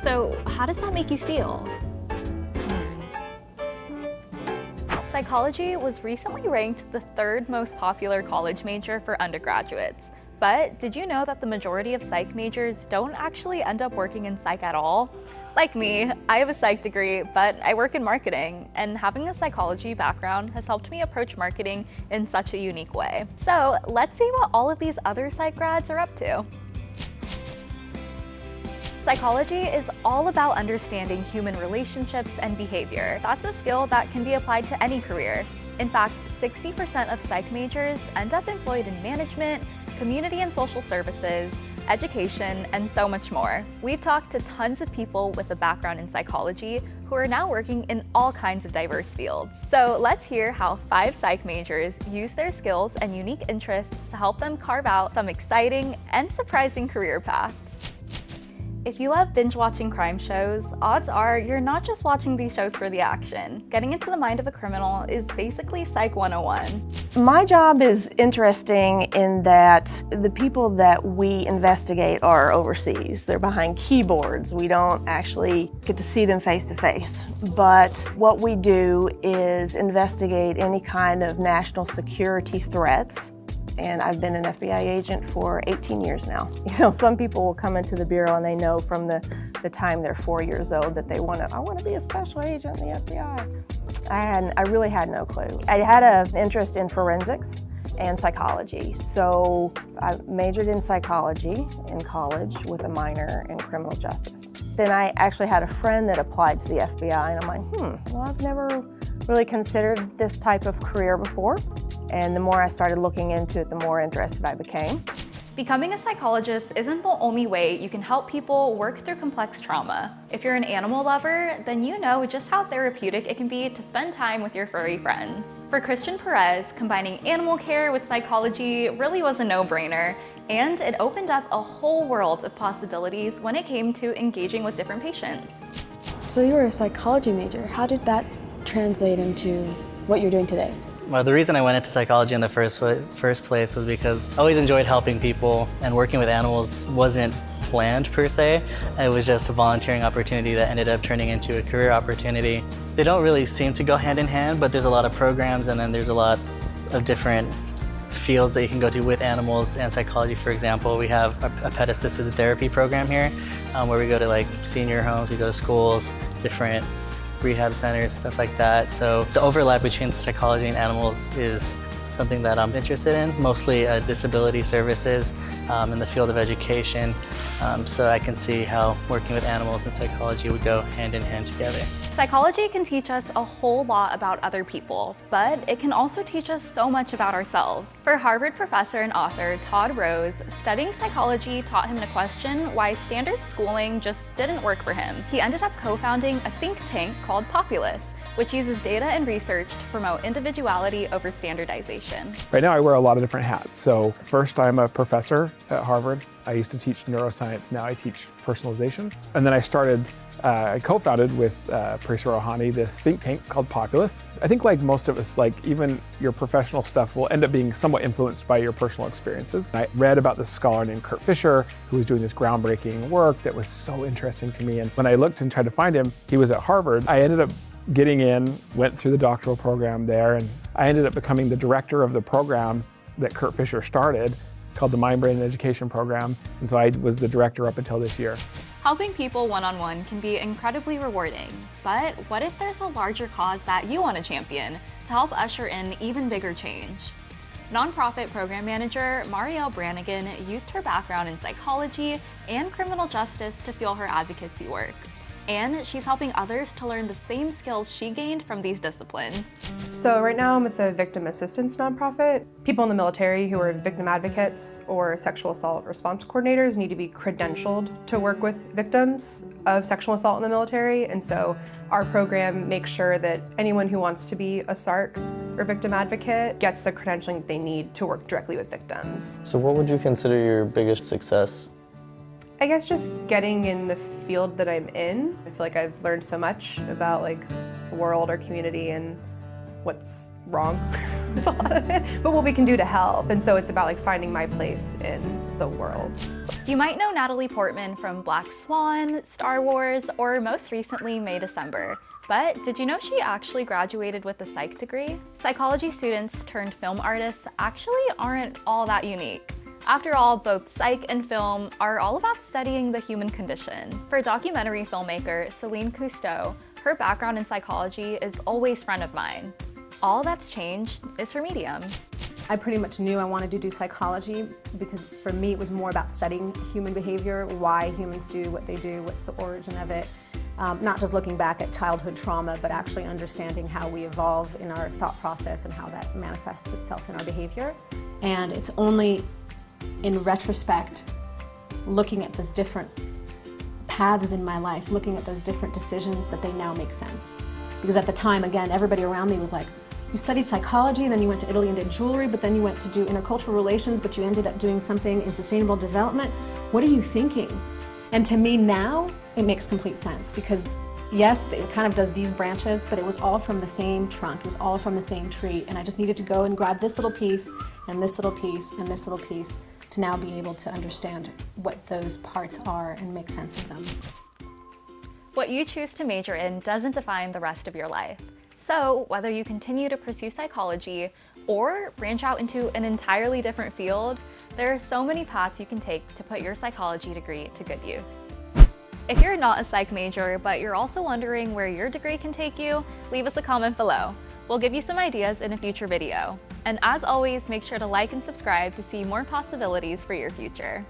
So how does that make you feel? Psychology was recently ranked the third most popular college major for undergraduates. But did you know that the majority of psych majors don't actually end up working in psych at all? Like me, I have a psych degree, but I work in marketing, and having a psychology background has helped me approach marketing in such a unique way. So let's see what all of these other psych grads are up to. Psychology is all about understanding human relationships and behavior. That's a skill that can be applied to any career. In fact, 60% of psych majors end up employed in management, community and social services, education, and so much more. We've talked to tons of people with a background in psychology who are now working in all kinds of diverse fields. So let's hear how 5 psych majors use their skills and unique interests to help them carve out some exciting and surprising career paths. If you love binge-watching crime shows, odds are you're not just watching these shows for the action. Getting into the mind of a criminal is basically Psych 101. My job is interesting in that the people that we investigate are overseas. They're behind keyboards. We don't actually get to see them face to face. But what we do is investigate any kind of national security threats. And I've been an FBI agent for 18 years now. You know, some people will come into the Bureau and they know from the time they're 4 years old that I want to be a special agent in the FBI. I really had no clue. I had an interest in forensics and psychology. So I majored in psychology in college with a minor in criminal justice. Then I actually had a friend that applied to the FBI, and I'm like, well, I've never really considered this type of career before. And the more I started looking into it, the more interested I became. Becoming a psychologist isn't the only way you can help people work through complex trauma. If you're an animal lover, then you know just how therapeutic it can be to spend time with your furry friends. For Christian Perez, combining animal care with psychology really was a no-brainer, and it opened up a whole world of possibilities when it came to engaging with different patients. So you were a psychology major. How did that translate into what you're doing today? Well, the reason I went into psychology in the first place was because I always enjoyed helping people, and working with animals wasn't planned per se. It was just a volunteering opportunity that ended up turning into a career opportunity. They don't really seem to go hand in hand, but there's a lot of programs, and then there's a lot of different fields that you can go to with animals and psychology. For example, we have a pet assisted therapy program here, where we go to like senior homes, we go to schools, different rehab centers, stuff like that. So the overlap between psychology and animals is something that I'm interested in, mostly disability services in the field of education. So I can see how working with animals and psychology would go hand in hand together. Psychology can teach us a whole lot about other people, but it can also teach us so much about ourselves. For Harvard professor and author Todd Rose, studying psychology taught him to question why standard schooling just didn't work for him. He ended up co-founding a think tank called Populous, which uses data and research to promote individuality over standardization. Right now I wear a lot of different hats. So first, I'm a professor at Harvard. I used to teach neuroscience, now I teach personalization. And then I co-founded with Professor Rouhani this think tank called Populous. I think like most of us, like even your professional stuff will end up being somewhat influenced by your personal experiences. I read about this scholar named Kurt Fisher who was doing this groundbreaking work that was so interesting to me. And when I looked and tried to find him, he was at Harvard. I ended up getting in, went through the doctoral program there, and I ended up becoming the director of the program that Kurt Fisher started called the Mind, Brain, and Education Program. And so I was the director up until this year. Helping people one-on-one can be incredibly rewarding, but what if there's a larger cause that you want to champion to help usher in even bigger change? Nonprofit program manager Marielle Brannigan used her background in psychology and criminal justice to fuel her advocacy work. And she's helping others to learn the same skills she gained from these disciplines. So right now I'm with a victim assistance nonprofit. People in the military who are victim advocates or sexual assault response coordinators need to be credentialed to work with victims of sexual assault in the military. And so our program makes sure that anyone who wants to be a SARC or victim advocate gets the credentialing they need to work directly with victims. So what would you consider your biggest success? I guess just getting in the field that I'm in. I feel like I've learned so much about like the world or community, and what's wrong with a lot of it, but what we can do to help. And so it's about like finding my place in the world. You might know Natalie Portman from Black Swan, Star Wars, or most recently May December. But did you know she actually graduated with a psych degree? Psychology students turned film artists actually aren't all that unique. After all, both psych and film are all about studying the human condition. For documentary filmmaker Celine Cousteau, her background in psychology is always front of mind. All that's changed is her medium. I pretty much knew I wanted to do psychology because for me it was more about studying human behavior, why humans do what they do, what's the origin of it. Not just looking back at childhood trauma, but actually understanding how we evolve in our thought process and how that manifests itself in our behavior. And it's only in retrospect, looking at those different paths in my life, looking at those different decisions, that they now make sense. Because at the time, again, everybody around me was like, you studied psychology, then you went to Italy and did jewelry, but then you went to do intercultural relations, but you ended up doing something in sustainable development. What are you thinking? And to me now, it makes complete sense because yes, it kind of does these branches, but it was all from the same trunk. It was all from the same tree. And I just needed to go and grab this little piece and this little piece and this little piece to now be able to understand what those parts are and make sense of them. What you choose to major in doesn't define the rest of your life. So whether you continue to pursue psychology or branch out into an entirely different field, there are so many paths you can take to put your psychology degree to good use. If you're not a psych major, but you're also wondering where your degree can take you, leave us a comment below. We'll give you some ideas in a future video. And as always, make sure to like and subscribe to see more possibilities for your future.